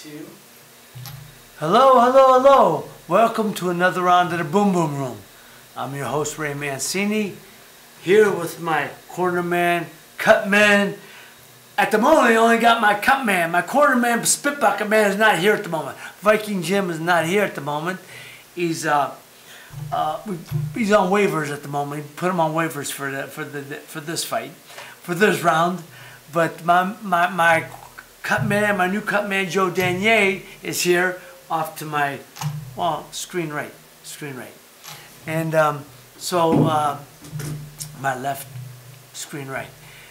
2. Hello, hello, hello. Welcome to another round of the Boom Boom Room. I'm your host, Ray Mancini, here with my corner man, cut man. At the moment, I only got my cut man. My corner man, spit bucket man, is not here at the moment. Viking Jim is not here at the moment. He's on waivers at the moment. We put him on waivers for this fight, for this round. But my cut man, my new cut man, Joe Danier, is here, off to my screen right, and my left screen right.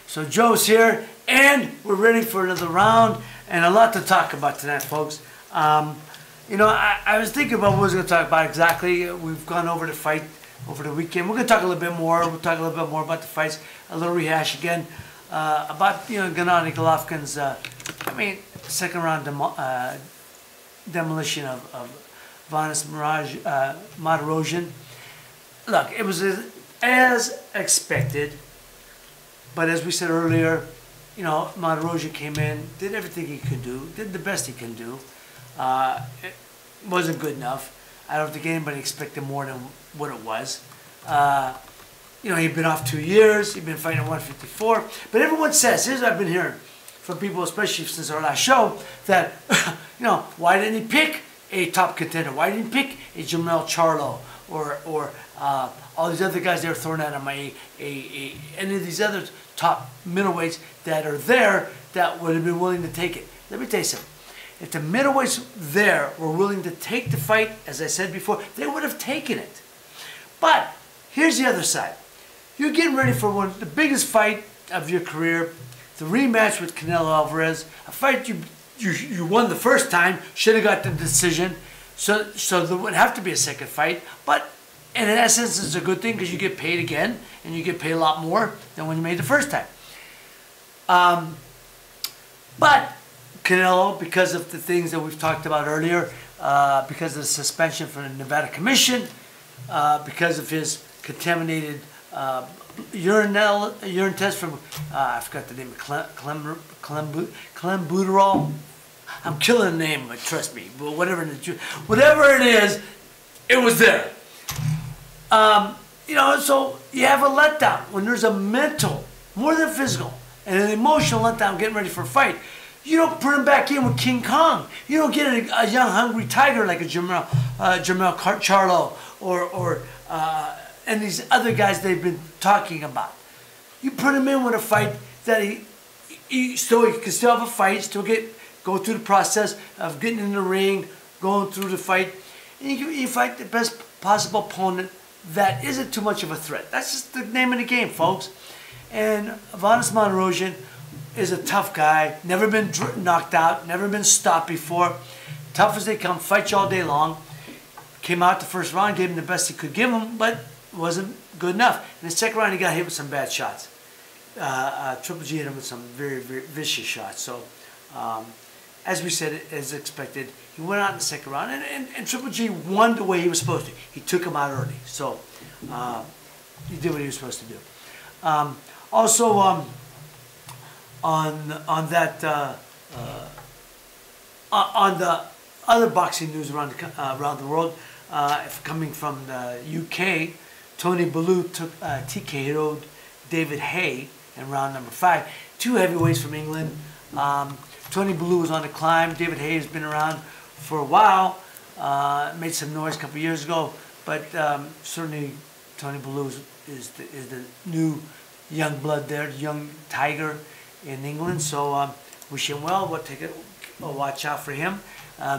So Joe's here, and we're ready for another round, and a lot to talk about tonight, folks. You know, I was thinking about what I was going to talk about exactly. We've gone over the fight over the weekend. We're going to talk a little bit more. We'll talk a little bit more about the fights, a little rehash again about Gennady Golovkin's second round demolition of Vanes Martirosyan. Look, it was as expected, but as we said earlier, Martirosyan came in, did everything he could do, did the best he can do. It wasn't good enough. I don't think anybody expected more than what it was. He'd been off 2 years, he'd been fighting at 154, but everyone says, here's what I've been hearing from people, especially since our last show, that, why didn't he pick a top contender? Why didn't he pick a Jermell Charlo or all these other guys they were throwing at him, any of these other top middleweights that are there that would have been willing to take it? Let me tell you something. If the middleweights there were willing to take the fight, as I said before, they would have taken it. But here's the other side. You're getting ready for the biggest fight of your career, the rematch with Canelo Alvarez, a fight you won the first time, should have got the decision, so there would have to be a second fight. But in essence, it's a good thing because you get paid again, and you get paid a lot more than when you made the first time. But Canelo, because of the things that we've talked about earlier, because of the suspension from the Nevada Commission, because of his contaminated urine test from, I forgot the name of clenbuterol. I'm killing the name, but trust me, but whatever it is, it was there. So you have a letdown when there's a mental, more than physical, and an emotional letdown getting ready for a fight. You don't put him back in with King Kong. You don't get a young, hungry tiger like a Jermell Charlo or and these other guys they've been talking about. You put him in with a fight that he can still have a fight, go through the process of getting in the ring, going through the fight, and you fight the best possible opponent that isn't too much of a threat. That's just the name of the game, folks. And Vanes Martirosyan is a tough guy, never been knocked out, never been stopped before. Tough as they come, fight you all day long. Came out the first round, gave him the best he could give him, but wasn't good enough. In the second round, he got hit with some bad shots. Triple G hit him with some very, very vicious shots. So, as we said, as expected, he went out in the second round, and Triple G won the way he was supposed to. He took him out early. So, he did what he was supposed to do. On the other boxing news around the world, coming from the UK, Tony Bellew TKO'd David Haye in round number 5. Two heavyweights from England. Tony Bellew was on the climb. David Haye has been around for a while. Made some noise a couple years ago, but certainly Tony Bellew is the new young blood there, the young tiger in England. So wish him well. We'll watch out for him.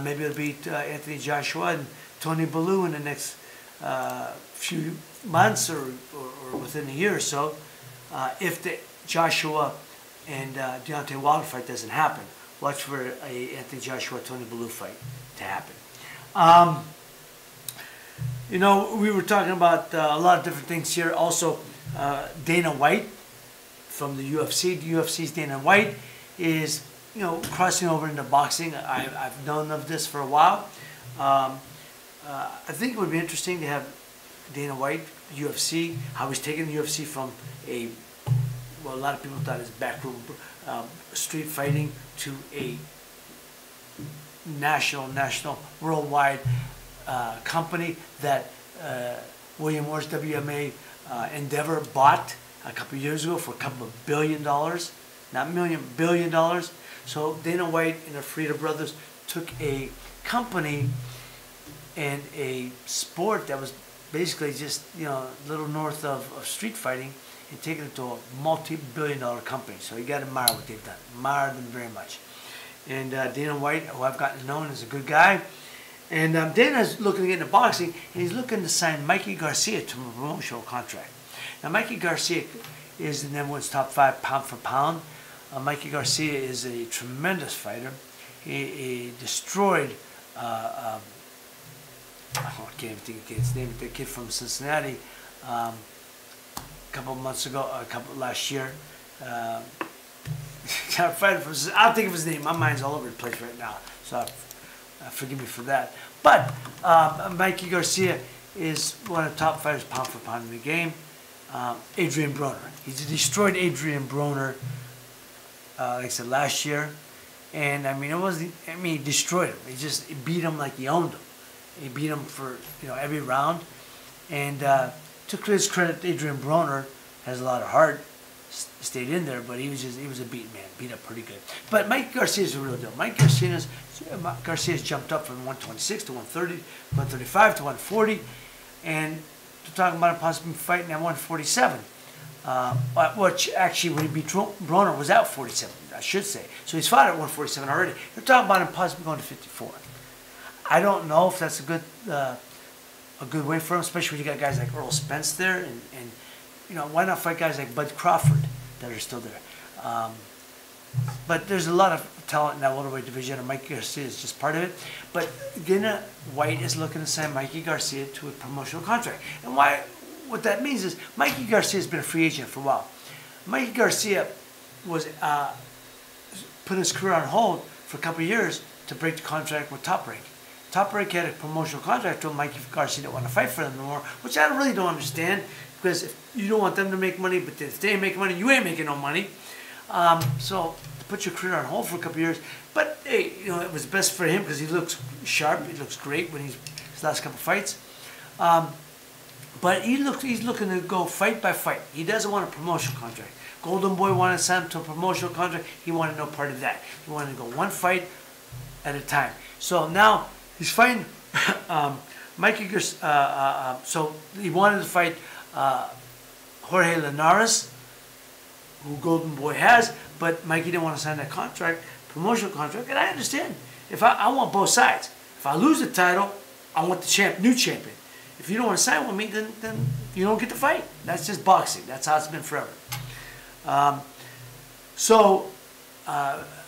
Maybe it'll beat Anthony Joshua and Tony Bellew in the next few months or within a year or so. If the Joshua and Deontay Wilder fight doesn't happen, watch for a Anthony Joshua-Tony Bellew fight to happen. We were talking about a lot of different things here. Also, Dana White from the UFC. The UFC's Dana White is, crossing over into boxing. I've known of this for a while. I think it would be interesting to have Dana White, UFC, how he's taken the UFC from a lot of people thought it was backroom street fighting to a national, worldwide company that William Morris WMA Endeavor bought a couple of years ago for a couple of $1 billion, not million, $1 billion. So Dana White and the Frieda brothers took a company and a sport that was basically just, a little north of street fighting and taken it to a multi-billion-dollar company. So you got to admire what they've done. Admire them very much. And Dana White, who I've gotten to know, is a good guy. And Dana's looking to get into boxing, and he's looking to sign Mikey Garcia to a promotional contract. Now, Mikey Garcia is in everyone's top 5 pound for pound. Mikey Garcia is a tremendous fighter. He destroyed, I can't even think of his name, the kid from Cincinnati, a couple of months ago, last year. I'll think of his name. My mind's all over the place right now, so forgive me for that. But Mikey Garcia is one of the top fighters pound for pound in the game. Adrian Broner. He's destroyed Adrian Broner, like I said, last year. And he destroyed him. He beat him like he owned him. He beat him for every round. And to his credit, Adrian Broner has a lot of heart. Stayed in there, but he was a beat man, beat up pretty good. But Mike Garcia's the real deal. Mike Garcia's jumped up from 126 to 130, 135 to 140, and they're talking about him possibly fighting at 147. Which actually, when he beat Broner, was at 47, I should say. So he's fought at 147 already. They're talking about him possibly going to 54. I don't know if that's a good way for him, especially when you got guys like Earl Spence there, and why not fight guys like Bud Crawford that are still there? But there's a lot of talent in that welterweight division, and Mikey Garcia is just part of it. But Dana White is looking to sign Mikey Garcia to a promotional contract. And what that means is Mikey Garcia has been a free agent for a while. Mikey Garcia was put his career on hold for a couple of years to break the contract with Top Rank. Top Rank had a promotional contract to Mikey Garcia didn't want to fight for them anymore, which I really don't understand. Because if you don't want them to make money, but if they ain't making money, you ain't making no money. So to put your career on hold for a couple of years. But hey, it was best for him because he looks sharp. He looks great when his last couple of fights. But he's looking to go fight by fight. He doesn't want a promotional contract. Golden Boy wanted to sign him to a promotional contract. He wanted no part of that. He wanted to go one fight at a time. So now he's fighting Mikey Garcia. So he wanted to fight Jorge Linares, who Golden Boy has, but Mikey didn't want to sign that contract, promotional contract, and I understand. If I want both sides. If I lose the title, I want the new champion. If you don't want to sign with me, then you don't get to fight. That's just boxing. That's how it's been forever.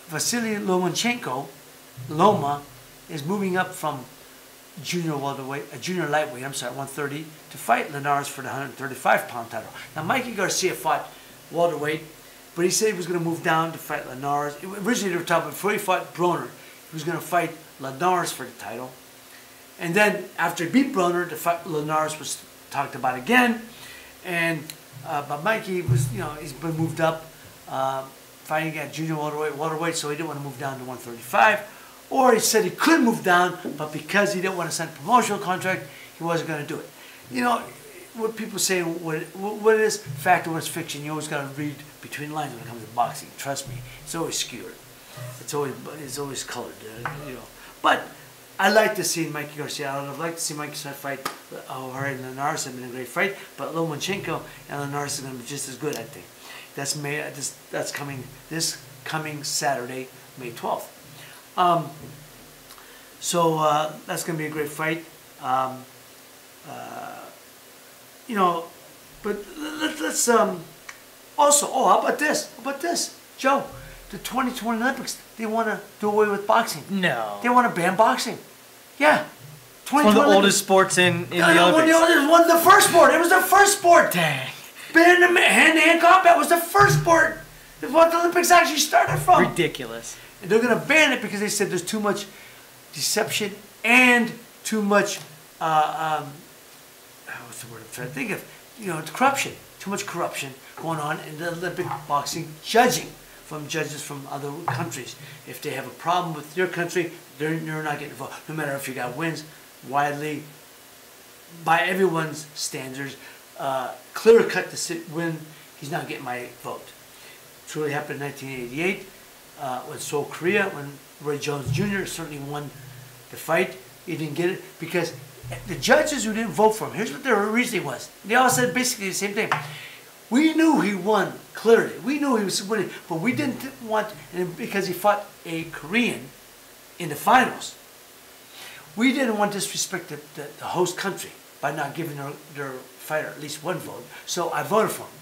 Vasily Lomachenko, Loma, is moving up from junior lightweight, 130, to fight Linares for the 135-pound title. Now, Mikey Garcia fought welterweight, but he said he was going to move down to fight Linares. Originally, they were talking, before he fought Broner, he was going to fight Linares for the title. And then, after he beat Broner, the fight Linares was talked about again. And but Mikey was, he's been moved up, fighting at junior welterweight, so he didn't want to move down to 135. Or he said he could move down, but because he didn't want to sign a promotional contract, he wasn't going to do it. What people say, what it is fact and what's fiction, you always got to read between lines when it comes to boxing. Trust me, it's always skewed. It's always colored, But I like to see Mikey Garcia. I would like to see Mikey Garcia fight Jorge Linares. It's been a great fight, but Lomachenko and Linares are going to be just as good, I think. That's coming this coming Saturday, May 12th. That's going to be a great fight. But let's also, how about this? How about this? Joe, the 2020 Olympics, they want to do away with boxing. No. They want to ban boxing. Yeah. It's one of the oldest sports in the Olympics. It was the first sport. It was the first sport. Dang. Ban hand-to-hand combat was the first sport. It's what the Olympics actually started from. Ridiculous. And they're going to ban it because they said there's too much deception and too much, what's the word I'm trying to think of? Corruption. Too much corruption going on in the Olympic boxing judging from judges from other countries. If they have a problem with your country, you're not getting involved. No matter if you got wins widely, by everyone's standards, clear cut to win, he's not getting my vote. Truly happened in 1988 with Seoul, Korea, when Roy Jones Jr. certainly won the fight. He didn't get it because the judges who didn't vote for him, here's what their reasoning was. They all said basically the same thing. We knew he won clearly. We knew he was winning, but we didn't want, and because he fought a Korean in the finals, we didn't want to disrespect the host country by not giving their fighter at least one vote. So I voted for him.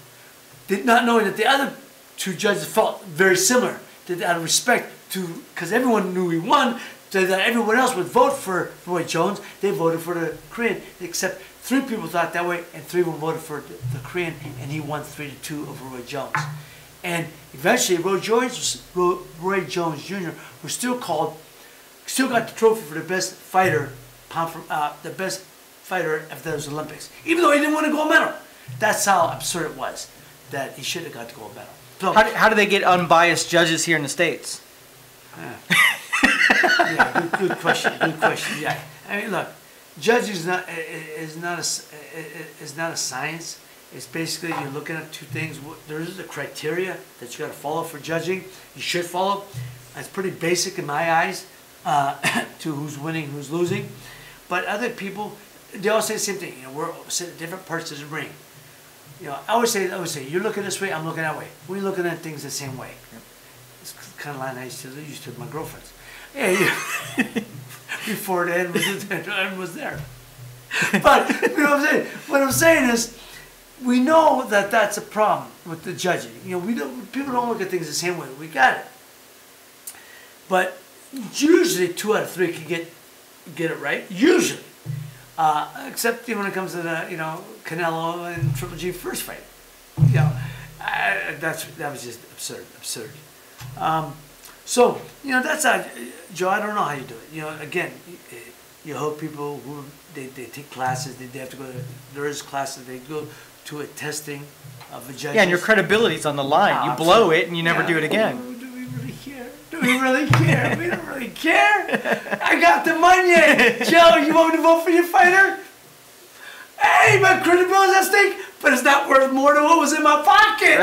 Did not knowing that the other two judges felt very similar. Did out of respect to, because everyone knew he won, so that everyone else would vote for Roy Jones. They voted for the Korean, except 3 people thought that way, and 3 of them voted for the Korean, and he won 3-2 over Roy Jones. And eventually, Roy Jones Jr., who still got the trophy for the best fighter, the best fighter of those Olympics, even though he didn't win a gold medal. That's how absurd it was that he should have got the gold medal. So, how do they get unbiased judges here in the States? Yeah, good question. Good question. Yeah, I mean, look, judging is not a science. It's basically you're looking at 2 things. There is a criteria that you got to follow for judging. You should follow. It's pretty basic in my eyes to who's winning, who's losing. But other people, they all say the same thing. You know, we're sitting at different parts of the ring. You know, I always say, you're looking this way, I'm looking that way. We're looking at things the same way. Yep. It's the kind of line I used to with my girlfriends. Yeah, before the end was there. But you know what I'm saying? What I'm saying is, we know that that's a problem with the judging. You know, people don't look at things the same way. We got it. But usually 2 out of 3 can get it right. Usually. Except when it comes to the, you know, Canelo and Triple G first fight. You know, that was just absurd. So, you know, that's how, Joe, I don't know how you do it. You know, again, you hope people who, they take classes, they have to go to, there is classes, they go to a testing of the judges. Yeah, and your credibility's on the line. You blow it and you never do it again. Do we really care? Do we really care? We don't really care. I got the money. Joe, you want me to vote for your fighter? Hey, my credibility's at stake, but it's not worth more than what was in my pocket.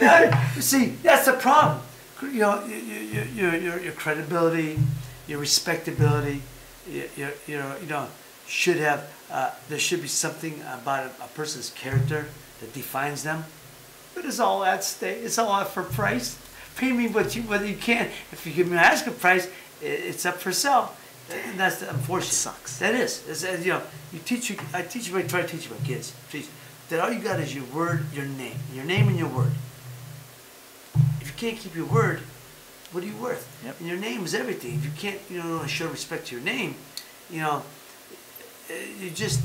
Right. See, that's the problem. You know, your credibility, your respectability, you know, should have, there should be something about a person's character that defines them. But it's all at stake. It's all out for price. Pay me what you can. If you give me an asking price, it's up for sale. And that's the unfortunate. It sucks. That is. It's, you know, I try to teach my kids. That all you got is your word, your name and your word. If you can't keep your word, what are you worth? Yep. And your name is everything. If you can't, you know, show respect to your name, you know, you just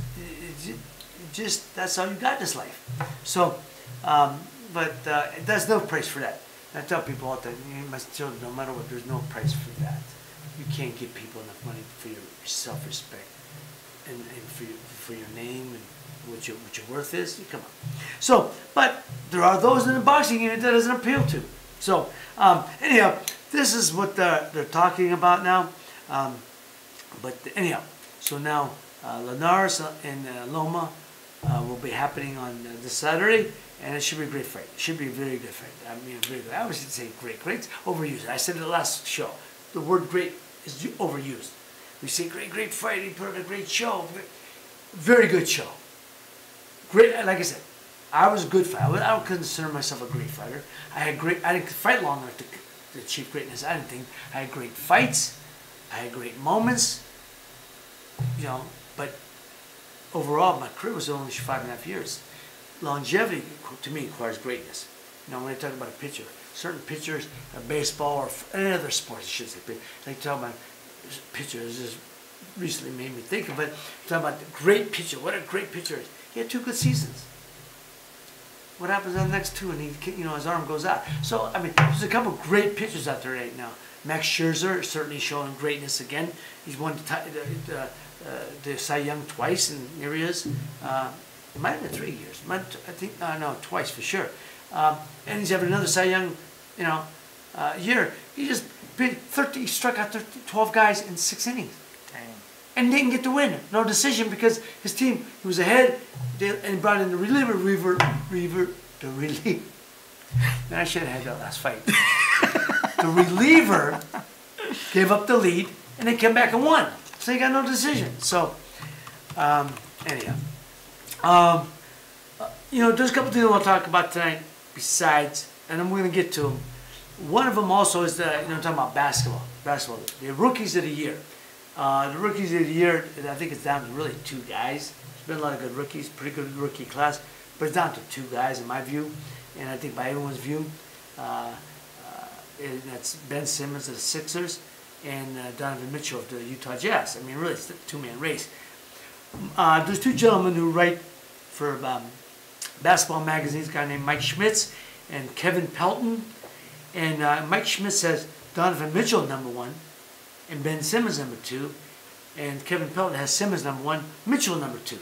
that's all you got in this life. So, but there's no price for that. I tell people all the time, my children, no matter what, there's no price for that. You can't give people enough money for your self-respect and for your name and what your worth is. Come on. So, but there are those in the boxing unit that doesn't appeal to. So, anyhow, this is what they're talking about now. But anyhow, so now Linares and Loma will be happening on this Saturday, and it should be a great fight. It should be a very good fight. I mean, very good. I always say great. Great's overused. I said it the last show. The word great is overused. We say great fight. He put on a great show. Very good show. Great. Like I said, I was a good fighter. I don't consider myself a great fighter. I didn't fight long enough to achieve greatness. I didn't think I had great fights. I had great moments. You know, but overall, my career was only 5.5 years. Longevity, to me, requires greatness. You know, when I talk about a pitcher, certain pitchers, baseball or any other sport, I should say, like talking about pitchers, just recently made me think of it. Talking about the great pitcher, what a great pitcher is. He had 2 good seasons. What happens on the next 2 and he, you know, his arm goes out. So, I mean, there's a couple of great pitchers out there right now. Max Scherzer is certainly showing greatness again. He's won the Cy Young twice, and here he is. It might have been 3 years. I think, no, twice for sure. And he's having another Cy Young, you know, year, he just he struck out 12 guys in 6 innings. Dang. And didn't get the win. No decision because his team, he was ahead and brought in the reliever. Man, I should have had that last fight. The reliever gave up the lead and they came back and won. So he got no decision. So, anyhow. There's a couple things I want to talk about tonight besides, and I'm going to get to them. One of them also is talking about basketball. The rookies of the year. The rookies of the year, I think it's down to really 2 guys. There's been a lot of good rookies, pretty good rookie class, but it's down to 2 guys in my view, and I think by everyone's view. That's Ben Simmons of the Sixers and Donovan Mitchell of the Utah Jazz. I mean, really, it's a 2-man race. There's 2 gentlemen who write for basketball magazines, a guy named Mike Schmitz and Kevin Pelton. And Mike Schmitz says Donovan Mitchell #1 and Ben Simmons #2. And Kevin Pelton has Simmons #1, Mitchell #2.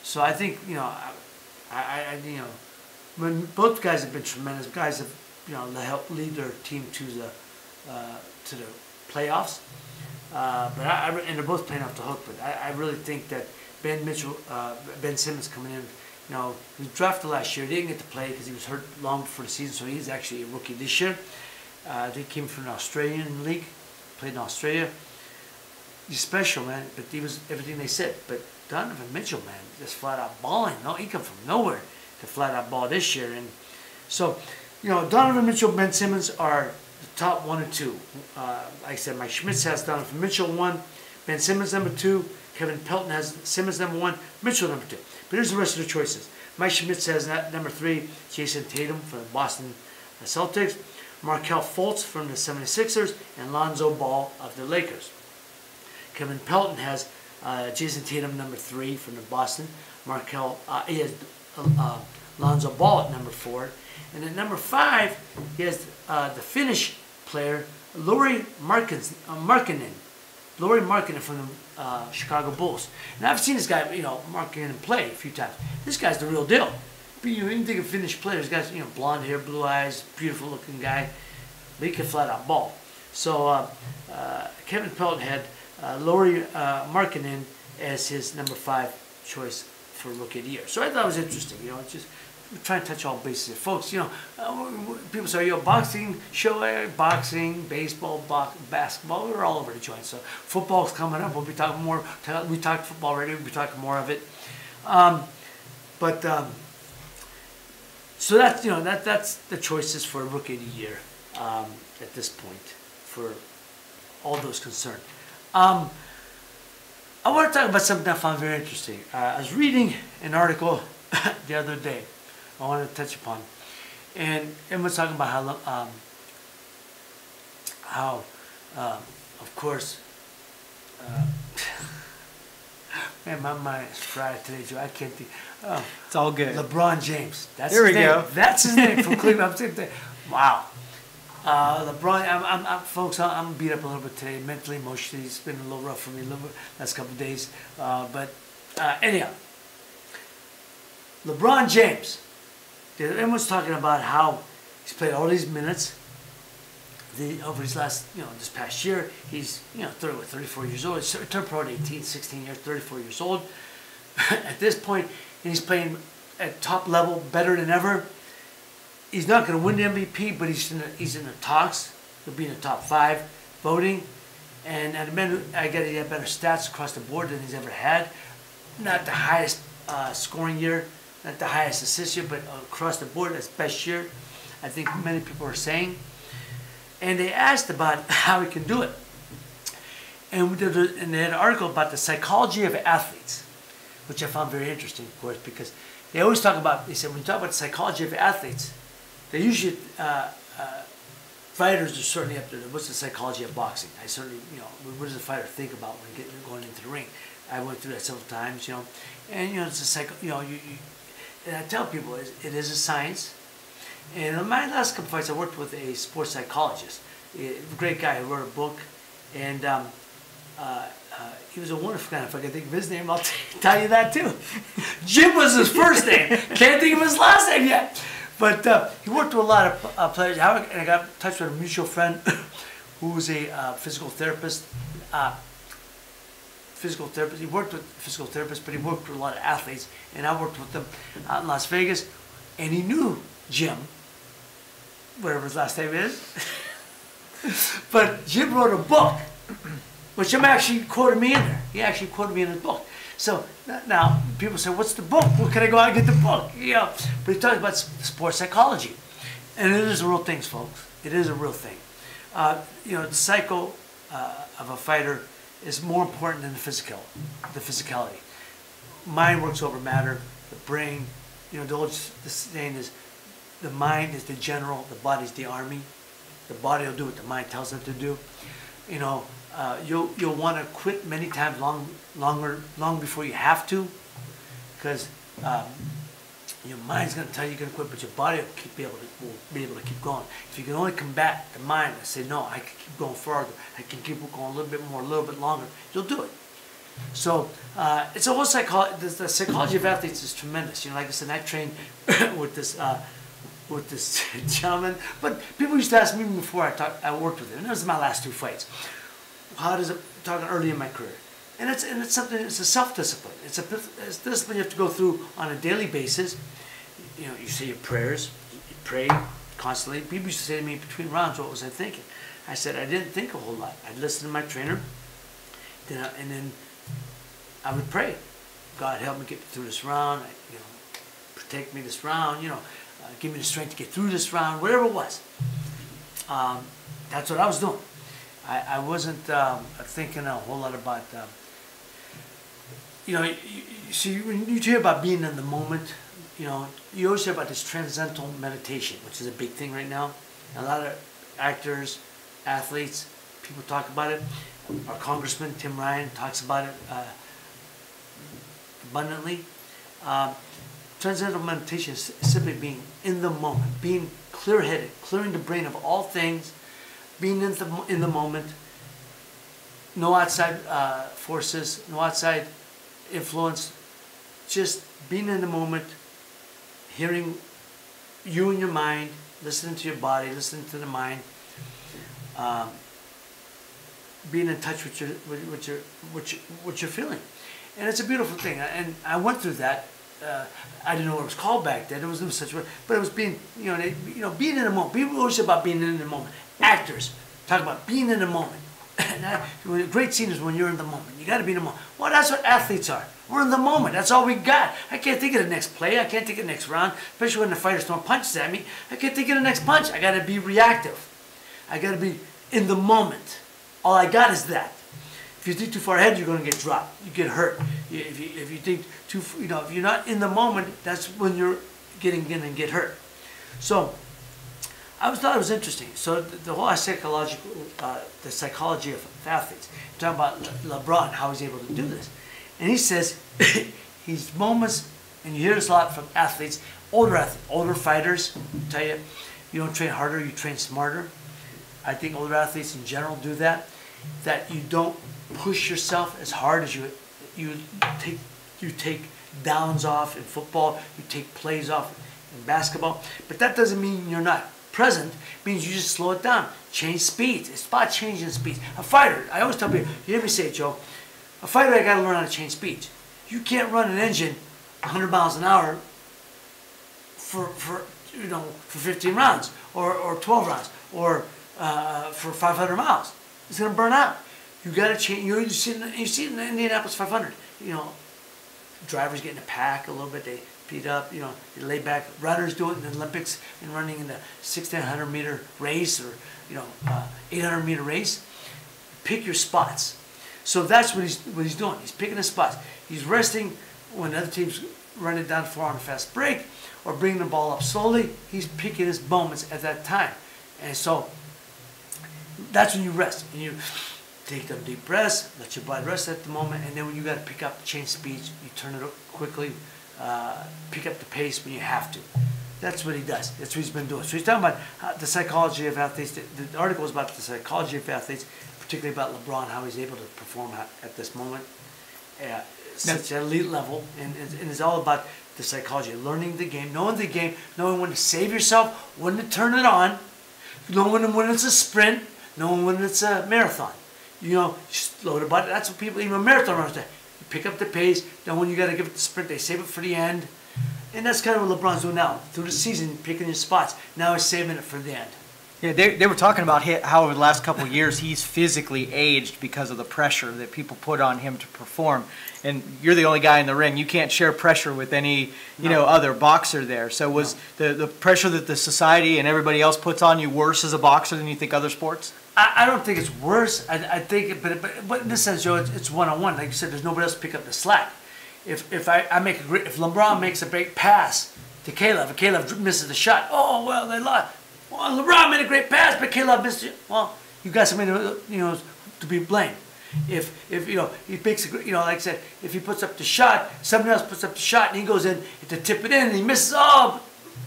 So I think, when both guys have been tremendous, guys have, helped lead their team to the playoffs. And they're both playing off the hook. But I really think that Ben Simmons coming in, he was drafted last year. He didn't get to play because he was hurt long before the season, so he's actually a rookie this year. He came from an Australian league, played in Australia. He's special, man, but he was everything they said. But Donovan Mitchell, man, just flat out balling. No, he come from nowhere to flat out ball this year. And so, Donovan Mitchell, Ben Simmons are the top 1 and 2. Like I said, Mike Schmitz has Donovan Mitchell 1, Ben Simmons #2, Kevin Pelton has Simmons #1, Mitchell #2. But here's the rest of the choices. Mike Schmitz has #3, Jason Tatum from the Boston Celtics, Markelle Fultz from the 76ers, and Lonzo Ball of the Lakers. Kevin Pelton has Jason Tatum #3 from the Boston. He has Lonzo Ball at #4. And at #5, he has the Finnish player, Lauri Markkanen. Lauri Markkanen from the Chicago Bulls. Now, I've seen this guy, Markkanen play a few times. This guy's the real deal. You can think of Finnish players, guys, blonde hair, blue eyes, beautiful looking guy. But he can flat out ball. So Kevin Pelton had Lauri Markkanen as his #5 choice for Rookie of the Year. So I thought it was interesting, just trying to touch all bases here. Folks, people say, boxing show, boxing, baseball, basketball, we're all over the joint. So football's coming up. We'll be talking more. We talked football already. We'll be talking more of it. So that's, that's the choices for Rookie of the Year at this point for all those concerned. I want to talk about something I found very interesting. I was reading an article the other day I wanted to touch upon, and it was talking about how of course, man, my mind is fried today, Joe. I can't think. It's all good. LeBron James. That's there his we name. go. That's his name from Cleveland. Wow. LeBron, folks, I'm beat up a little bit today, mentally, emotionally. It's been a little rough for me last couple of days. But anyhow, LeBron James. Everyone's talking about how he's played all these minutes over his last, this past year. He's, 34 years old. He turned pro at 18, 16 years, 34 years old. At this point, and he's playing at top level, better than ever. He's not going to win the MVP, but he's in the talks. He'll be in the top 5 voting. And I get he had better stats across the board than he's ever had. Not the highest scoring year, not the highest assist year, but across the board, his best year. I think many people are saying. And they asked about how he can do it. And they had an article about the psychology of athletes, which I found very interesting, of course, because they always talk about, they said, when you talk about the psychology of athletes, they usually, fighters are certainly up there. What's the psychology of boxing? I certainly, what does a fighter think about when going into the ring? I went through that several times, and, it's a and I tell people, it is a science. And in my last couple fights, I worked with a sports psychologist, a great guy who wrote a book, and he was a wonderful guy. If I can think of his name, I'll tell you that too. Jim was his first name. Can't think of his last name yet. But he worked with a lot of players. And I got in touch with a mutual friend who was a physical therapist. He worked with physical therapists, but he worked with a lot of athletes. And I worked with them out in Las Vegas. And he knew Jim, whatever his last name is. But Jim wrote a book, which Jim actually quoted me in there. He actually quoted me in his book. So now people say, what's the book? Well, can I go out and get the book? You know, but he talks about sports psychology. And it is a real thing, folks. It is a real thing. You know, the psycho of a fighter is more important than the physicality. Mind works over matter, the brain. You know, the saying is, the mind is the general, the body is the army. The body will do what the mind tells it to do. You know, you'll want to quit many times long before you have to, because your mind's going to tell you you're going to quit, but your body will be able to keep going. If you can only combat the mind and say, no, I can keep going farther, I can keep going a little bit more, a little bit longer, you'll do it. So it's a whole psychology. The psychology of athletes is tremendous. You know, like I said, I trained with this gentleman. But people used to ask me before I worked with him. And those are my last 2 fights. How does it? Talking early in my career, and it's something. It's a self-discipline. It's a discipline you have to go through on a daily basis. You know, you say your prayers. You pray constantly. People used to say to me between rounds, "What was I thinking?" I said, "I didn't think a whole lot. I'd listen to my trainer, and then I would pray. God, help me get through this round. You know, protect me this round. You know, give me the strength to get through this round. Whatever it was." That's what I was doing. I wasn't thinking a whole lot about. You know, you see, when you hear about being in the moment, you know, you always hear about this transcendental meditation, which is a big thing right now. A lot of actors, athletes, people talk about it. Our Congressman Tim Ryan talks about it abundantly. Transcendental meditation is simply being in the moment, being clear-headed, clearing the brain of all things, being in the moment, no outside forces, no outside influence, just being in the moment, hearing you and your mind, listening to your body, listening to the mind, being in touch with what you're feeling. And it's a beautiful thing. And I went through that. I didn't know what it was called back then. It was such a, but it was being, you know, being in the moment. People always say about being in the moment. Actors talk about being in the moment. A great scene is when you're in the moment. You got to be in the moment. Well, that's what athletes are. We're in the moment. That's all we got. I can't think of the next play. I can't think of the next round, especially when the fighter's throwing punches at me. I can't think of the next punch. I got to be reactive. I got to be in the moment. All I got is that. If you think too far ahead, you're going to get dropped. You get hurt. If you think too, you know, if you're not in the moment, that's when you're going to get hurt. So I thought it was interesting. So the whole psychological, the psychology of athletes. You're talking about LeBron, how he's able to do this, and he says he's moments, and you hear this a lot from athletes, older fighters. Tell you, you don't train harder, you train smarter. I think older athletes in general do that. That you don't push yourself as hard as you take downs off in football, you take plays off in basketball, but that doesn't mean you're not present. It means you just slow it down, change speeds. It's about changing speeds. A fighter, I always tell people, you hear me say it, Joe, a fighter, I got to learn how to change speeds. You can't run an engine 100 miles an hour for 15 rounds or 12 rounds or for 500 miles. It's going to burn out. You got to change. You see it in the Indianapolis 500. You know, drivers get in a pack a little bit. They speed up. You know, they lay back. Runners do it in the Olympics and running in the 1,600 meter race or 800 meter race. Pick your spots. So that's what he's doing. He's picking his spots. He's resting when the other team's running down for on a fast break or bringing the ball up slowly. He's picking his moments at that time, and so that's when you rest. And you take them deep breaths, let your body rest at the moment, and then when you got to pick up, change speeds, you turn it up quickly, pick up the pace when you have to. That's what he does. That's what he's been doing. So he's talking about the psychology of athletes. The article is about the psychology of athletes, particularly about LeBron, how he's able to perform at this moment at such an elite level, and it's all about the psychology of learning the game, knowing when to save yourself, when to turn it on, knowing when it's a sprint, knowing when it's a marathon. You know, slow the button. That's what people, even marathon runners do. You pick up the pace, then when you got to give it the sprint, they save it for the end. And that's kind of what LeBron's doing now. Through the season, picking his spots. Now he's saving it for the end. Yeah, they were talking about how over the last couple of years he's physically aged because of the pressure that people put on him to perform. And you're the only guy in the ring. You can't share pressure with any, other boxer there. So was the pressure that the society and everybody else puts on you worse as a boxer than you think other sports? I don't think it's worse. I think, but in this sense, Joe, it's one-on-one. Like you said, there's nobody else to pick up the slack. If LeBron makes a great pass to Caleb, if Caleb misses the shot, oh well, they lost. Well, LeBron made a great pass, but Caleb missed it. Well, you got somebody to be blamed. If he makes like I said, if he puts up the shot, somebody else puts up the shot, and he goes in to tip it in, and he misses. Oh,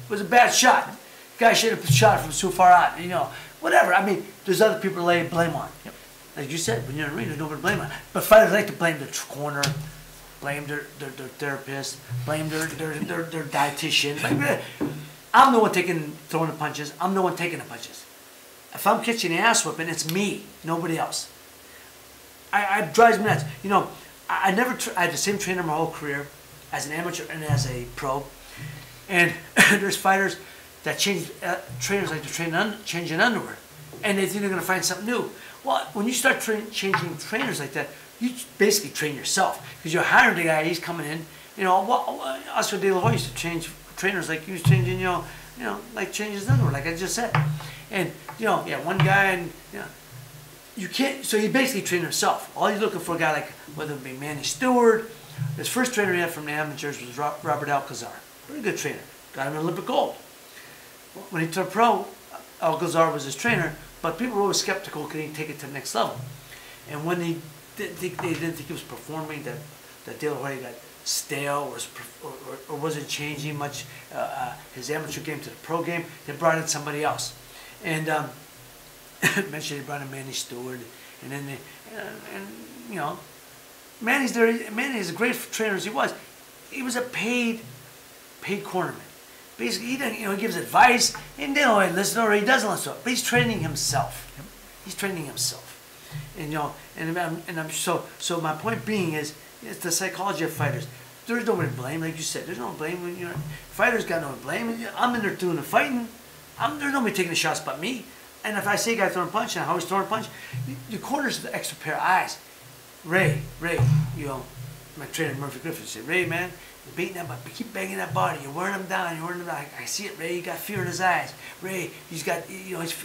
it was a bad shot. The guy should have shot from so far out. Whatever. I mean, there's other people to lay blame on. Yep. Like you said, when you're in the ring, there's nobody to blame on. But fighters like to blame their corner, blame their therapist, blame their dietitian. I'm the one throwing the punches. I'm the one taking the punches. If I'm catching the ass whipping, it's me, nobody else. It drives me nuts. I had the same trainer my whole career, as an amateur and as a pro. And there's fighters that change, trainers like to changing underwear, and they think they're going to find something new. Well, when you start changing trainers like that, you basically train yourself, because you're hiring the guy. He's coming in. Oscar De La Hoya used to change trainers like he was changing, like changing his underwear, like I just said. And one guy, and you can't. So he basically trained himself. All you're looking for a guy like, whether it be Manny Stewart. His first trainer he had from the amateurs was Robert Alcazar. Very good trainer. Got him an Olympic gold. When he turned pro, Alcazar was his trainer, but people were always skeptical, could he take it to the next level? And when they didn't think he was performing, that De La Hoya got stale or wasn't changing much his amateur game to the pro game, they brought in somebody else. And mentioned they brought in Manny Stewart, and then Manny's there. Manny is a great trainer as he was. He was a paid cornerman. Basically, he gives advice, and they don't listen or he doesn't listen, but he's training himself. Yep. He's training himself, and so my point being is, it's the psychology of fighters. There's nobody to blame, like you said. There's no blame when fighters got no blame. I'm in there doing the fighting. There's nobody taking the shots but me. And if I see a guy throwing a punch and how he's throwing a punch, your corner's the extra pair of eyes. Ray, my trainer Murphy Griffin said, Ray, man, you're beating that, but keep banging that body. You're wearing him down. I see it, Ray. You got fear in his eyes. Ray, he's got, he wants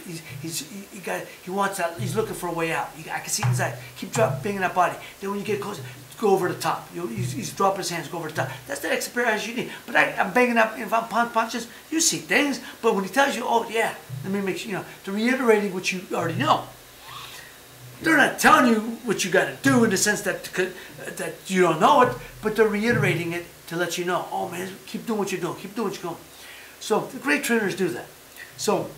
that. He's looking for a way out. I can see it in his eyes. Keep banging that body. Then when you get close, go over the top. He's dropping his hands, go over the top. That's the extra pair of eyes you need. But I'm banging up. If I'm punches, you see things. But when he tells you, oh yeah, let me make sure, they're reiterating what you already know. They're not telling you what you got to do in the sense that you don't know it, but they're reiterating it to let you know. Oh man, keep doing what you're doing. Keep doing what you're doing. So the great trainers do that. So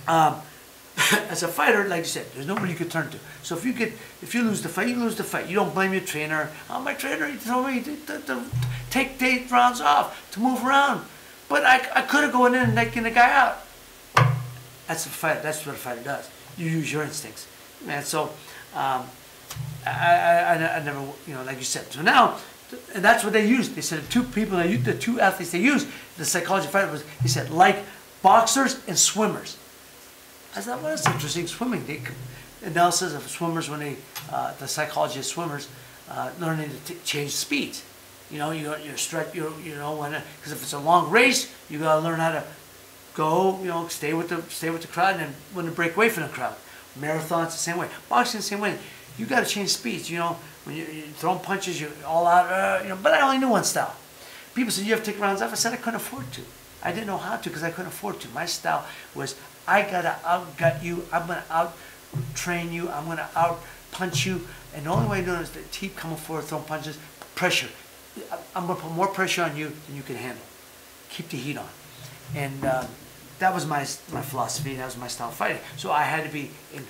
as a fighter, like you said, there's nobody you could turn to. So if you lose the fight, you lose the fight. You don't blame your trainer. Oh, my trainer, he told me to take 8 rounds off, to move around. But I could have gone in and taken the guy out. That's the fight. That's what a fighter does. You use your instincts. And so, I never, like you said. So now, and that's what they used. They said the two athletes they used, the psychology of fighter was, he said, like boxers and swimmers. I thought, well, that's interesting. Swimming, the analysis of swimmers when the psychology of swimmers, learning to change speeds. You're stretch. Because if it's a long race, you gotta learn how to go. Stay with the crowd, and then when to break away from the crowd. Marathons the same way. Boxing the same way. You got to change speeds. When you're throwing punches, you're all out. But I only knew one style. People said you have to take rounds off. I said I couldn't afford to. I didn't know how to because I couldn't afford to. My style was I gotta outgut you. I'm gonna out train you. I'm gonna out punch you. And the only way to do it is to keep coming forward, throwing punches, pressure. I'm gonna put more pressure on you than you can handle. Keep the heat on. And that was my philosophy. That was my style of fighting. So I had to be in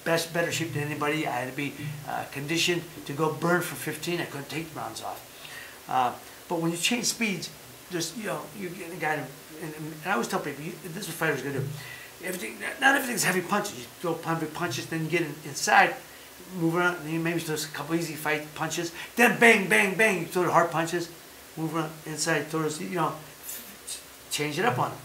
better shape than anybody. I had to be conditioned to go burn for 15. I couldn't take rounds off. But when you change speeds, there's, you get a guy, and I always tell people, this is what fighters gonna do. Not everything's heavy punches. You throw big punches, then you get inside, move around, and you maybe throw a couple easy fight punches, then bang, bang, bang, you throw the hard punches, move around inside, throw those, change it up on him.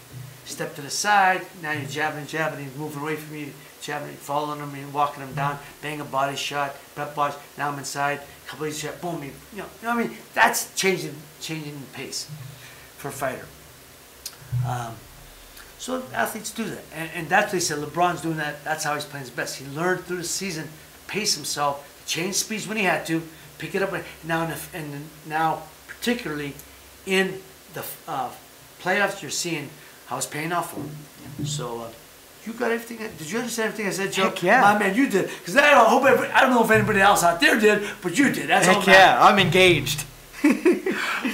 Step to the side, now you're jabbing, he's moving away from you, jabbing, following him, and walking him down, bang a body shot, prep body, now I'm inside, a couple easy shots, boom, you know what I mean? That's changing the pace for a fighter. So athletes do that, and that's what they said. LeBron's doing that. That's how he's playing his best. He learned through the season, pace himself, change speeds when he had to, pick it up. Now particularly in the playoffs, you're seeing how it's paying off for him. So you got everything. Did you understand everything I said, Joe? Heck yeah. My man, you did. Because I don't know if anybody else out there did, but you did. That's all. Heck yeah, I'm engaged.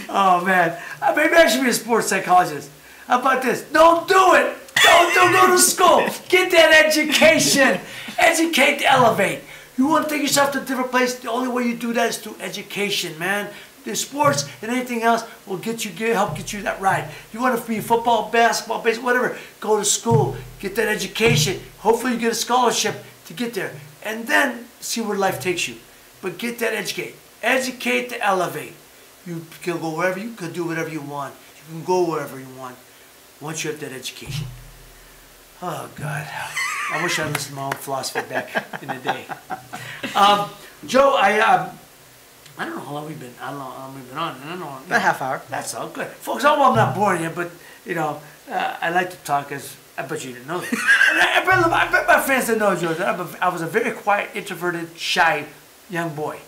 Oh man, maybe I should be a sports psychologist. How about this? Don't do it. Don't go to school. Get that education. Educate to elevate. You want to take yourself to a different place? The only way you do that is through education, man. The sports and anything else will help get you that ride. You want to be football, basketball, baseball, whatever. Go to school. Get that education. Hopefully you get a scholarship to get there, and then see where life takes you. But get that educate. Educate to elevate. You can go wherever you can do whatever you want. You can go wherever you want. Once you have that education. Oh, God. I wish I listened to my own philosophy back in the day. Joe, I don't know how long we've been. I don't know how long we've been on. I don't know. About a half hour. That's all good, folks. I hope I'm not boring you, but I like to talk. As I bet you didn't know that. I bet my fans didn't know, Joe. That I was a very quiet, introverted, shy young boy.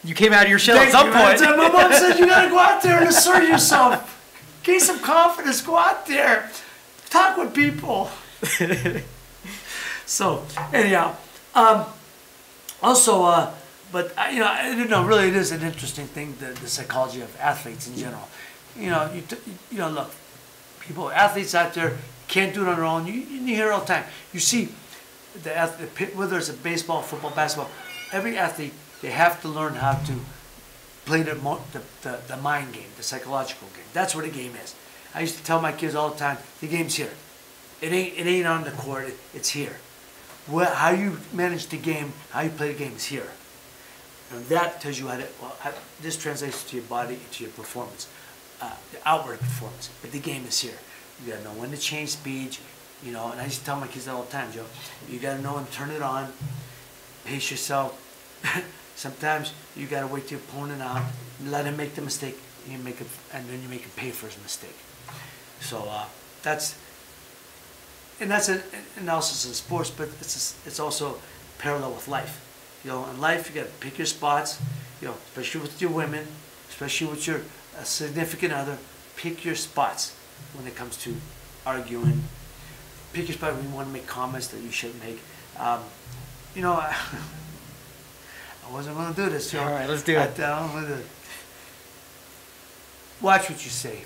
You came out of your shell at some point. My mom said you got to go out there and assert yourself. Gain some confidence. Go out there. Talk with people. So, anyhow, also, but really, it is an interesting thing, the psychology of athletes in general. Look, athletes out there can't do it on their own. You hear it all the time. You see, whether it's a baseball, football, basketball, every athlete, they have to learn how to play the mind game, the psychological game. That's what the game is. I used to tell my kids all the time, the game's here. It ain't on the court, it's here. How you manage the game, how you play the game is here. And that tells you how this translates to your body, to your performance, the outward performance. But the game is here. You gotta know when to change speeds, and I used to tell my kids that all the time, Joe. You gotta know when to turn it on, pace yourself. Sometimes you gotta wait till your opponent out, let him make the mistake, and then you make him pay for his mistake. So that's an analysis in sports, but it's also parallel with life. In life you gotta pick your spots. Especially with your women, especially with your significant other. Pick your spots when it comes to arguing. Pick your spot when you want to make comments that you shouldn't make. I wasn't going to do this, Joe. All right, let's do it. Watch what you say.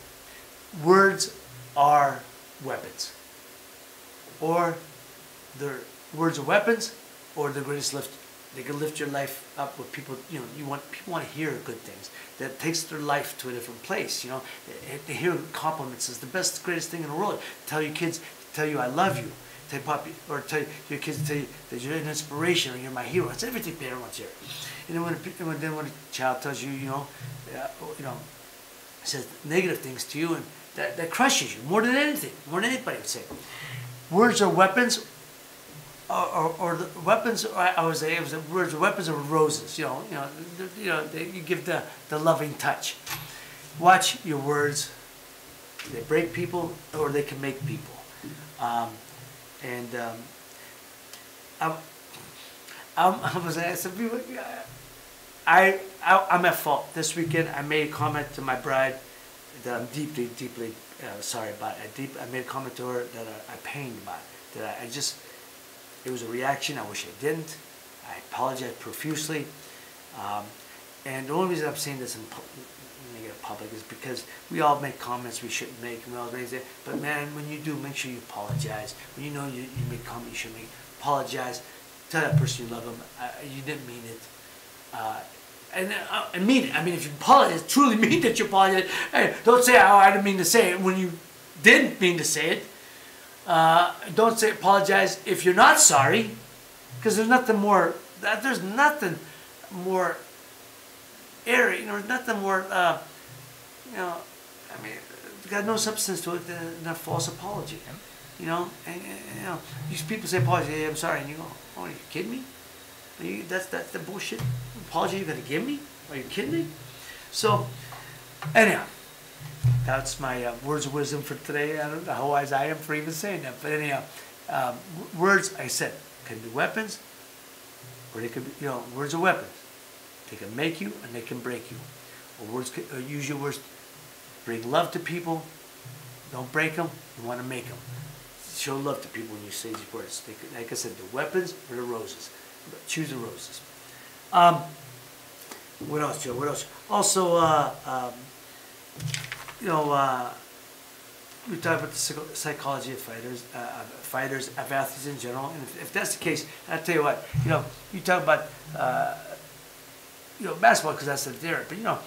Words are weapons. Or words are weapons, or they're greatest lift. They can lift your life up with people. People want to hear good things. That takes their life to a different place. They hear compliments is the best, greatest thing in the world. Tell your kids, tell you I love you. Tell your kids, tell you that you're an inspiration or you're my hero. It's everything parent wants to hear. And then when a child tells you, says negative things to you, and that crushes you more than anything, more than anybody would say. Words are weapons, or the weapons. I would say words are weapons of roses. You give the loving touch. Watch your words. They break people, or they can make people. I'm at fault. This weekend, I made a comment to my bride that I'm deeply, deeply sorry about. I made a comment to her that I pained about. It was a reaction. I wish I didn't. I apologize profusely. And the only reason I'm saying this in public is because we all make comments we shouldn't make, and we all raise it. But man, when you do, make sure you apologize. When you know you make comments you shouldn't make, apologize. Tell that person you love them. You didn't mean it. and mean it. I mean, if you apologize, truly mean that you apologize. Hey, don't say, "Oh, I didn't mean to say it," when you didn't mean to say it. Don't say apologize if you're not sorry, because there's nothing more. There's nothing more airy. You know, there's nothing more. You know, I mean, it's got no substance to it than a false apology. You know, and you know, these people say apology. Hey, I'm sorry, and you go, "Oh, are you kidding me? That's the bullshit apology you're gonna give me? Are you kidding me?" So, anyhow, that's my words of wisdom for today. I don't know how wise I am for even saying that, but anyhow, words, I said, can be weapons, or they could be, you know, words are weapons. They can make you and they can break you. Or words, use your words, bring love to people. Don't break them. You want to make them. Show love to people when you say these words. Like I said, the weapons or the roses. Choose the roses. What else, Joe? What else? Also, you know, we talk about the psychology of fighters, of athletes in general. And if that's the case, I'll tell you what. You know, you talk about you know, basketball because that's there. But you know,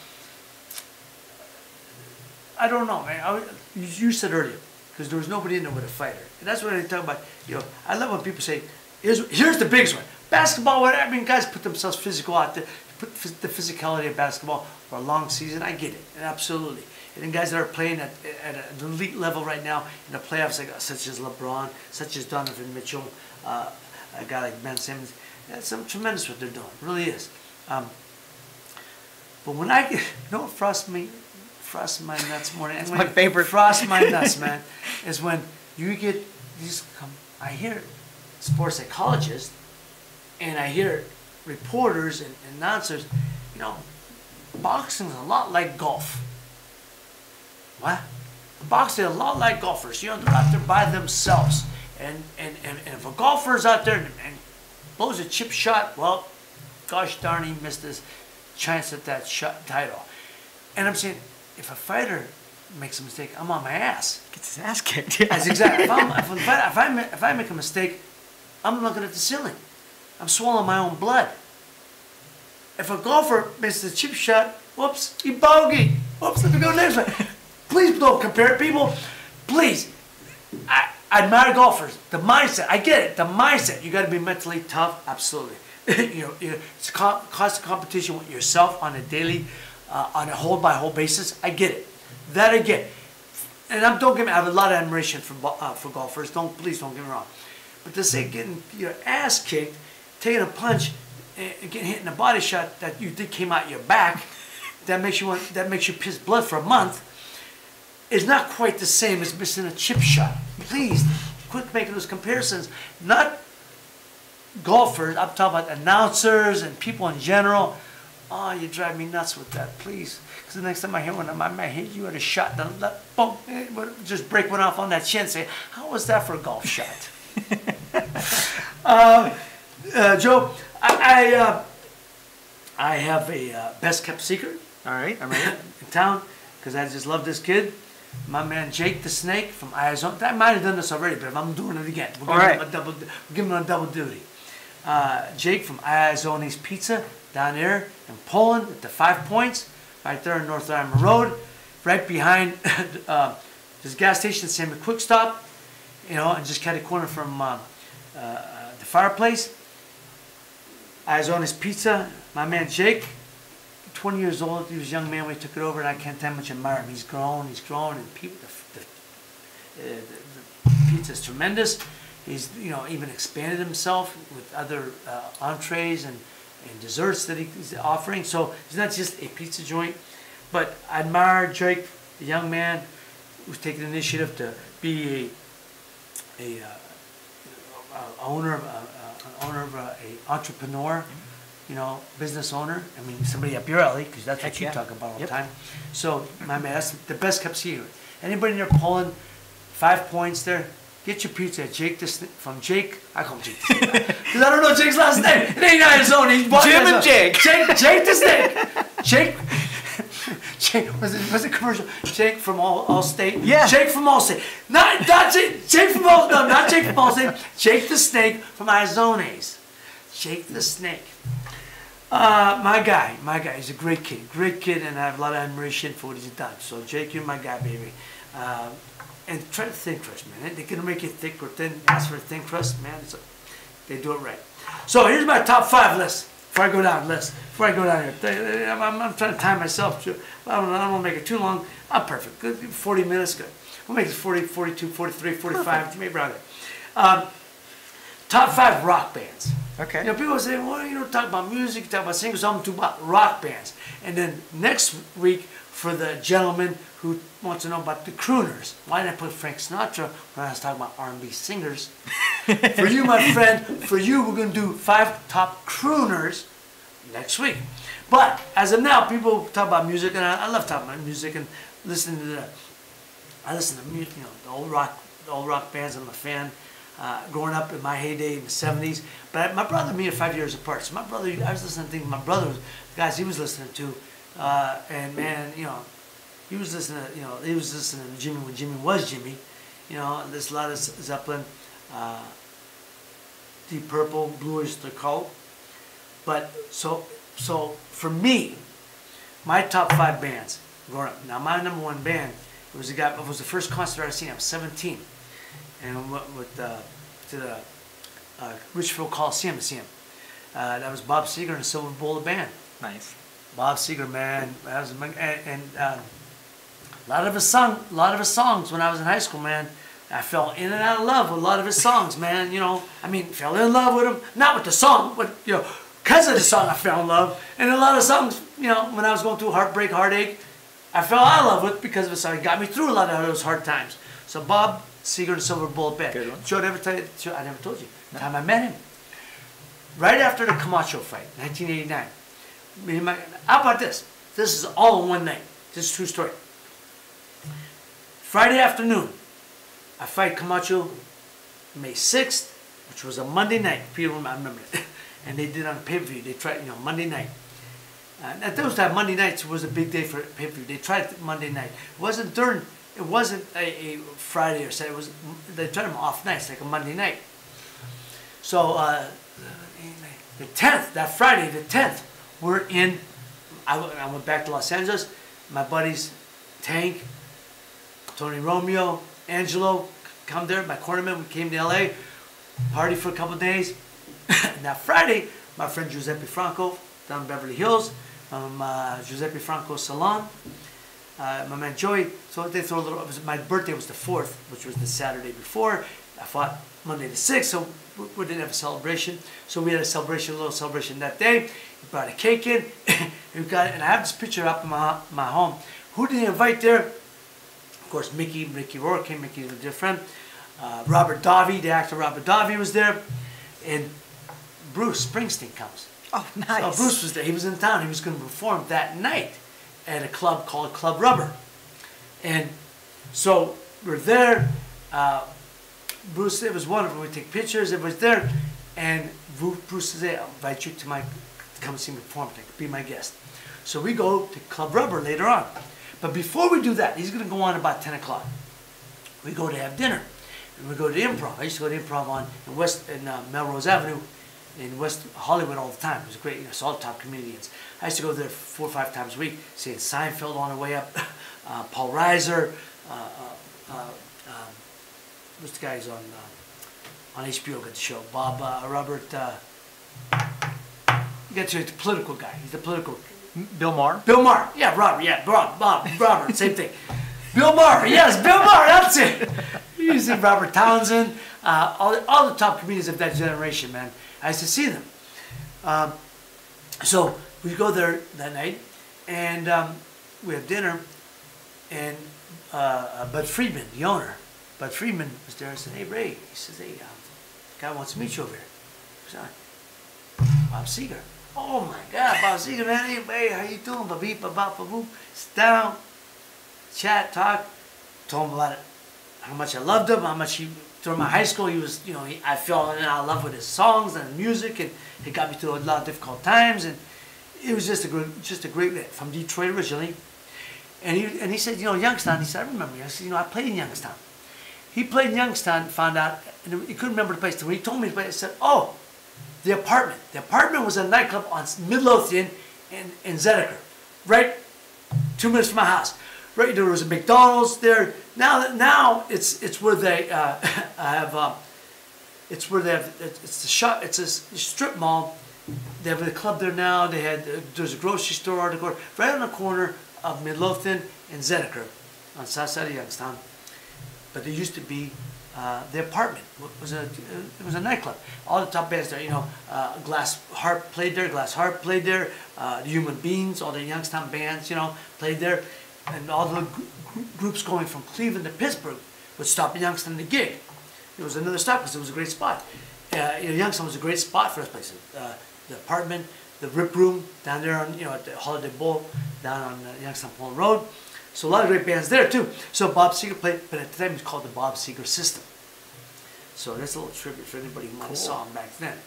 I don't know, man. You said earlier because there was nobody in there with a fighter, and that's what I talk about. You know, I love when people say, "Here's the biggest one." Basketball, whatever. I mean, guys put themselves physical out there, put the physicality of basketball for a long season. I get it, absolutely. And then guys that are playing at an elite level right now in the playoffs, like such as LeBron, such as Donovan Mitchell, a guy like Ben Simmons, that's tremendous what they're doing. It really is. But when I get, you know what frosts my nuts more than my favorite. Frost my nuts, man, is when you get these. I hear sports psychologists. And I hear reporters and announcers, you know, boxing is a lot like golf. What? Boxing is a lot like golfers. You know, they're out there by themselves. And if a golfer is out there and blows a chip shot, well, gosh darn, he missed his chance at that shot title. And I'm saying, if a fighter makes a mistake, I'm on my ass. Gets his ass kicked. Yeah. That's exactly. If I make a mistake, I'm looking at the ceiling. I'm swallowing my own blood. If a golfer misses a chip shot, whoops, he bogeyed. Whoops, let me go next one. Please don't compare people. Please. I admire golfers. The mindset, I get it. The mindset, you got to be mentally tough. Absolutely. You know, it's constant competition with yourself on a daily, on a hole by hole basis. I get it. That I get. And don't get me. I have a lot of admiration for golfers. Please don't get me wrong. But to say getting your ass kicked, taking a punch, and getting hit in a body shot that you think came out your back, that makes you piss blood for a month, is not quite the same as missing a chip shot. Please, quit making those comparisons. Not golfers. I'm talking about announcers and people in general. Oh, you drive me nuts with that, please. Because the next time I hear one, I might hit you at a shot, boom, just break one off on that chin. Say, how was that for a golf shot? Joe, I have a best kept secret. All right, I'm ready. In town, because I just love this kid. My man Jake the Snake from Arizona. I might have done this already, but I'm doing it again. We're giving him a double duty. Jake from Iazone's Pizza down there in Poland with the 5 Points, right there on North Ironman Road, right behind this gas station, Sammy Quick Stop, you know, and just cut a corner from the fireplace. Iazone's Pizza, my man Jake, 20 years old, he was a young man when he took it over, and I can't tell how much I admire him. He's grown, and people, the pizza's tremendous. He's, you know, even expanded himself with other entrees and desserts that he's offering. So he's not just a pizza joint, but I admire Jake, the young man who's taken the initiative to be an owner of an entrepreneur, you know, business owner. I mean, somebody up your alley, because that's what you talk about all the time. So, my man, that's the best kept secret. Anybody in there pulling 5 Points there, get your pizza at Jake from Jake. I call him Jake the Snake because I don't know Jake's last name. It ain't not his own. He's Jim and Jake. Jake the Snake. Jake was it commercial? Jake from Allstate. Yeah. Jake from Allstate. Not Jake from Allstate. No, not Jake from Allstate. Jake the Snake from Iazone's. Jake the Snake. My guy, he's a great kid, and I have a lot of admiration for what he's done. So Jake, you're my guy, baby. And try to thin crust, man. They're gonna make it thick or thin. Ask for a thin crust, man. They do it right. So here's my top 5 list. Before I go down here, I'm trying to time myself. I don't want to make it too long. I'm perfect. Good, 40 minutes, good. We'll make it 40, 42, 43, 45, perfect. Maybe around there. Top 5 rock bands. Okay. You know, people say, well, you don't talk about music, you talk about singers, I'm talking about rock bands. And then next week, for the gentleman who wants to know about the crooners. Why did I put Frank Sinatra when I was talking about R&B singers? For you, my friend, for you, we're going to do 5 top crooners next week. But as of now, people talk about music, and I love talking about music and listening to I listen to music, you know, the old rock bands. I'm a fan. Growing up in my heyday in the 70s. But my brother and me are 5 years apart. So my brother, I was listening to things my brother was, the guys he was listening to. And man, you know, he was listening to Jimmy when Jimmy was Jimmy. You know, there's a lot of Zeppelin, Deep Purple, Blue Oyster Cult. But so for me, my top 5 bands growing up. Now my number 1 band was the first concert I seen. I was 17. And went to the Richfield Coliseum to see him. That was Bob Seger and the Silver Bullet Band. Nice. Bob Seger, man, that was a lot of his songs when I was in high school, man. I fell in and out of love with a lot of his songs, man. You know, I mean, fell in love with him, not with the song, but you know, because of the song I fell in love. And a lot of songs, you know, when I was going through heartbreak, heartache, I fell out of love with because of the song. It got me through a lot of those hard times. So Bob Seger and Silver Bullet Band. Good one. Joe, I never told you. The time I met him, right after the Camacho fight, 1989. How about this? This is all in one night. This is a true story. Friday afternoon, I fight Camacho May 6th, which was a Monday night. People, I remember it. And they did it on a pay-per-view. They tried, you know, Monday night. At those times, Monday nights was a big day for pay-per-view. They tried it Monday night. It wasn't a Friday or Saturday. They tried them off nights, like a Monday night. So the 10th, that Friday, the 10th, I went back to Los Angeles. My buddies, Tank, Tony Romeo, Angelo, come there. My cornerman, we came to LA, party for a couple of days. And that Friday, my friend Giuseppe Franco down in Beverly Hills, Giuseppe Franco Salon, my man Joey, so they throw a little, my birthday was the 4th, which was the Saturday before. I fought Monday the 6th, so we didn't have a celebration. So we had a little celebration that day. We brought a cake in, and I have this picture up in my home. Who did he invite there? Of course, Mickey Rourke came. Mickey was a dear friend. Robert Davi, the actor Robert Davi was there. And Bruce Springsteen comes. Oh, nice. So Bruce was there. He was in town. He was going to perform that night at a club called Club Rubber. And so we're there. Bruce, it was wonderful. We take pictures. It was there. And Bruce says, hey, I'll invite you to come see me perform. Be my guest. So we go to Club Rubber later on. But before we do that, he's going to go on about 10 o'clock. We go to have dinner. And we go to Improv. I used to go to Improv in Melrose Avenue in West Hollywood all the time. It was great. You know, saw the top comedians. I used to go there 4 or 5 times a week, seeing Seinfeld on the way up, Paul Reiser, what's the guy who's on HBO, got the show, Robert, you got the political guy. He's the political. Bill Maher? Bill Maher. Yeah, Robert, same thing. Bill Maher, yes, Bill Maher, that's it. You see Robert Townsend, all the top comedians of that generation, man. I used to see them. So we go there that night, and we have dinner, and Bud Friedman, the owner, Bud Friedman was there. I said, hey, Ray. He says, hey, guy wants to meet you over here. I said, Bob Seger. Oh, my God, Bob Seger, man. Hey, how you doing? Ba-beep, ba-bop, ba-boop. Sit down, chat, talk. Told him about it, how much I loved him, how much he, through my high school, he was, you know, I fell in love with his songs and music, and he got me through a lot of difficult times, and it was just a great man, from Detroit originally. And he said, you know, Youngstown, he said, I remember you. I said, you know, I played in Youngstown. He played in Youngstown, found out, and he couldn't remember the place. When he told me the place, I said, oh, The Apartment. The Apartment was a nightclub on Midlothian in Zedeker, right 2 minutes from my house. Right there was a McDonald's there. Now it's where they have. It's where they have. It's the shop. It's a strip mall. They have a club there now. There's a grocery store on the corner, right on the corner of Midlothian and Zedeker, on the south side of Youngstown. But there used to be the Apartment. It was a nightclub. All the top bands there. You know, Glass Harp played there. Glass Harp played there. The Human Beings, all the Youngstown bands, you know, played there. And all the groups going from Cleveland to Pittsburgh would stop in Youngstown to gig. It was another stop because it was a great spot. Youngstown was a great spot for us places. The Apartment, the Rip Room down there on, at the Holiday Bowl down on Youngstown Poland Road. So a lot of great bands there too. So Bob Seger played, but at the time it was called the Bob Seger System. So that's a little tribute for anybody who might have saw him back then.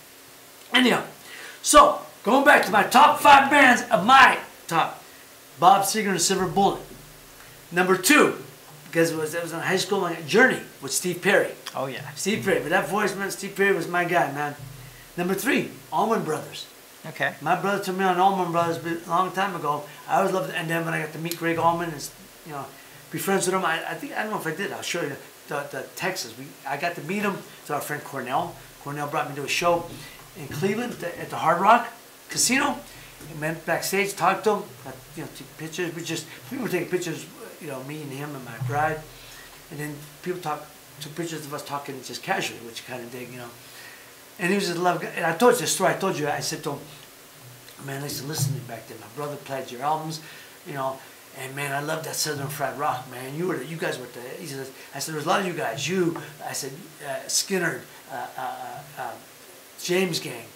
Anyhow, so going back to my top 5 bands of my top, Bob Seger and the Silver Bullet. Number 2, because it was in high school, my Journey with Steve Perry. Oh yeah. Steve Perry, but that voice, man, Steve Perry was my guy, man. Number 3, Allman Brothers. Okay. My brother took me on Allman Brothers a long time ago. I always loved it, and then when I got to meet Greg Allman and be friends with him, I don't know if I did. I'll show you the Texas. I got to meet him. To our friend Cornell. Cornell brought me to a show in Cleveland at the Hard Rock Casino. I went backstage, talked to him, took pictures. We were taking pictures, me and him and my bride, and then people took pictures of us talking just casually, which you kind of dig, And he was just a love guy. And I told you this story. I said to him, man, I used to listen to you back then. My brother played your albums, and man, I love that Southern Fried Rock, man. You guys were he said, I said, there's a lot of you guys. I said, Skinner, James Gang,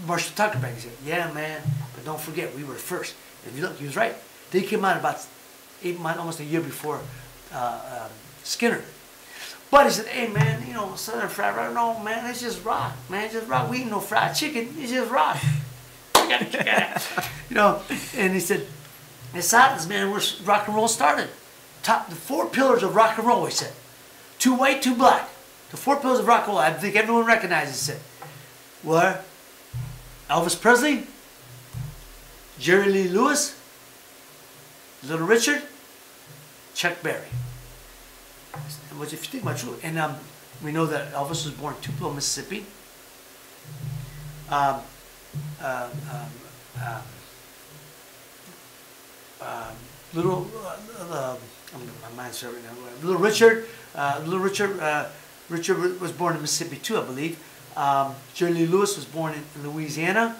Marshall Tucker back. He said, yeah, man, but don't forget, we were first. And you look, he was right. They came out about 8 months, almost a year before Skinner. But he said, hey, man, Southern Fried Rock, no, man, it's just rock, man, it's just rock. We eat no fried chicken, it's just rock. You gotta kick that. And he said, it's hot, man, where rock and roll started. The 4 pillars of rock and roll, he said. 2 white, 2 black. The 4 pillars of rock and roll, I think everyone recognizes it. Were Elvis Presley, Jerry Lee Lewis, Little Richard, Chuck Berry. Which, if you think about it, and we know that Elvis was born in Tupelo, Mississippi. Little Richard was born in Mississippi too, I believe. Jerry Lee Lewis was born in Louisiana,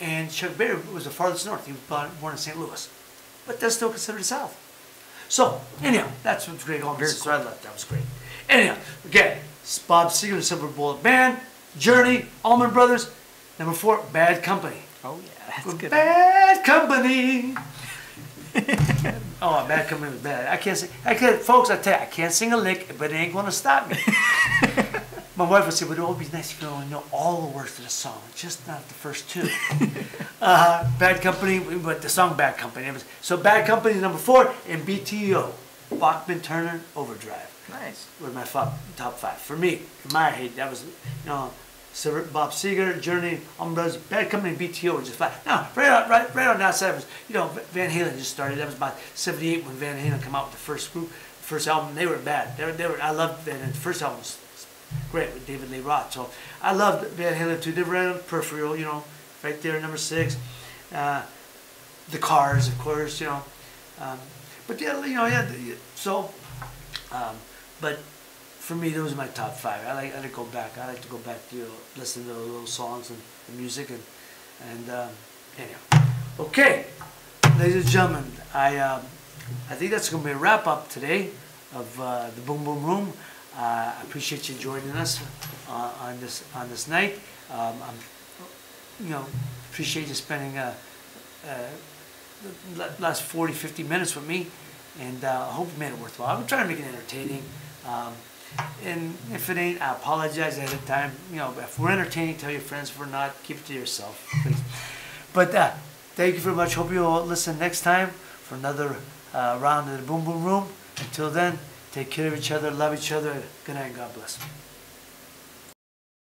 and Chuck Berry was the farthest north. He was born in St. Louis, but that's still considered South. So anyhow, that's what Greg Allman said. So I left. That was great. Anyhow, again, Bob Seger and the Silver Bullet Band, Journey, Allman Brothers. Number 4, Bad Company. Oh yeah, that's good. Bad Company. Oh, Bad Company was bad. I can't sing. Folks, I tell you, I can't sing a lick, but it ain't gonna stop me. My wife would say, "Would it all be nice if you only know all the words to the song, just not the first 2." Bad Company, but the song Bad Company. So Bad Company is number 4, and BTO, Bachman Turner Overdrive. Nice. Was my top 5 for me. In my head, that was Bob Seger, Journey, Allman Brothers, Bad Company, and BTO were just fine. Now, right on the outside was, Van Halen just started. That was about '78 when Van Halen came out with the first album. They were bad. I loved Van Halen. The first album was great with David Lee Roth. So I loved Van Halen too. They were on Peripheral, right there, number 6. The Cars, of course, but but for me, those are my top 5. I like to go back. I like to go back to listen to those songs and the music and anyhow. Okay, ladies and gentlemen, I think that's going to be a wrap up today of the Boom Boom Room. I appreciate you joining us on this night. Appreciate you spending the last 40-50 minutes with me, and I hope you made it worthwhile. I'm trying to make it entertaining. And if it ain't, I apologize ahead of time. If we're entertaining, tell your friends. If we're not, keep it to yourself, please. But thank you very much. Hope you'll listen next time for another round of the Boom Boom Room. Until then, take care of each other, love each other. Good night and God bless.